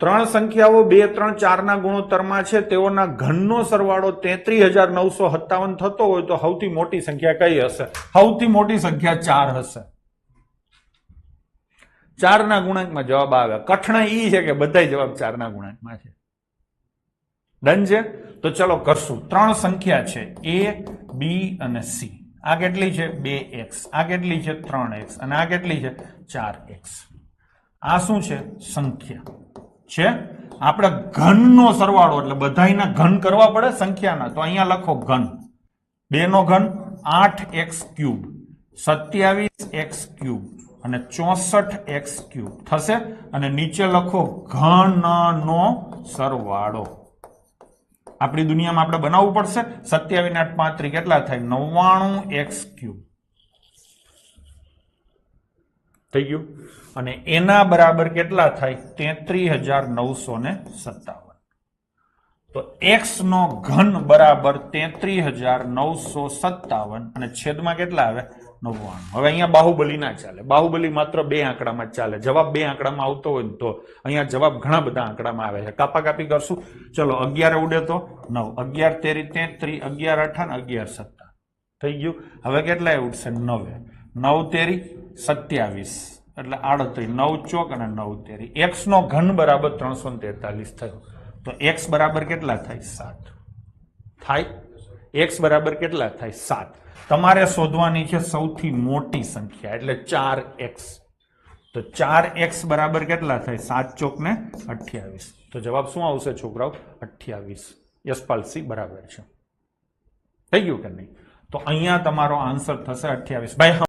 ત્રણ સંખ્યાઓ 2, 3, 4 ના ગુણોત્તરમાં છે તેઓના ઘનનો સરવાળો 33,957 થતો હોય તો સૌથી મોટી સંખ્યા કઈ હશે? સૌથી મોટી સંખ્યા 4 હશે. 4 ના ગુણાંકમાં જવાબ આવે. કઠણાઈ ઈ છે કે બધા જવાબ 4 ના ગુણાંકમાં છે. ડન છે? તો ચલો કરશું. ત્રણ સંખ્યા છે a, b અને c. આ કેટલી છે? 2x. આ કેટલી છે? 3x. અને આ કેટલી છે? 4x. આ શું છે? સંખ્યા છે. આપણે ઘનનો સરવાળો એટલે બધાયના ઘન કરવા પડે સંખ્યાના. તો અહીંયા લખો ઘન. 2 નો ઘન 8x ક્યુબ, 27x ક્યુબ અને 64x ક્યુબ થશે. અને નીચે લખો ઘનનો સરવાળો. આપણી દુનિયામાં આપણે બનાવવું પડશે. 27 ને 8 35 કેટલા થાય? 99x ક્યુબ થઈ ગયું. અને એના બરાબર કેટલા થાય? 33,957. તો x નો ઘન બરાબર 33,957 અને છેદમાં કેટલા આવે? 99. હવે અહીંયા બાહુબલી ના ચાલે. બાહુબલી માત્ર 2 આંકડામાં જ ચાલે. જવાબ 2 આંકડામાં આવતો હોય તો અહીંયા જવાબ ઘણા બધા આંકડામાં આવે છે. કાપાકાપી કરશું. ચલો 11 ઉડે તો 9, 11 તેરી 33, 11 અઠા 11 સત્તા થઈ ગયું. હવે કેટલા ઉડશે? 9. 9 તેરી 27 એટલે 38, 9 ચોક અને 9 તેરી. x નો ઘન બરાબર 343 થયો. તો x બરાબર કેટલા થાય? 7 થાય. x બરાબર કેટલા થાય? 7. તમારે શોધવાની છે સૌથી મોટી સંખ્યા એટલે 4x. તો 4x બરાબર કેટલા થાય? 7 ચોક ને 28. તો જવાબ શું આવશે છોકરાઓ? 28. યશપાલસિંહ બરાબર છે. થઈ ગયું કે નહીં? તો અહીંયા તમારો આન્સર થશે 28. ભાઈ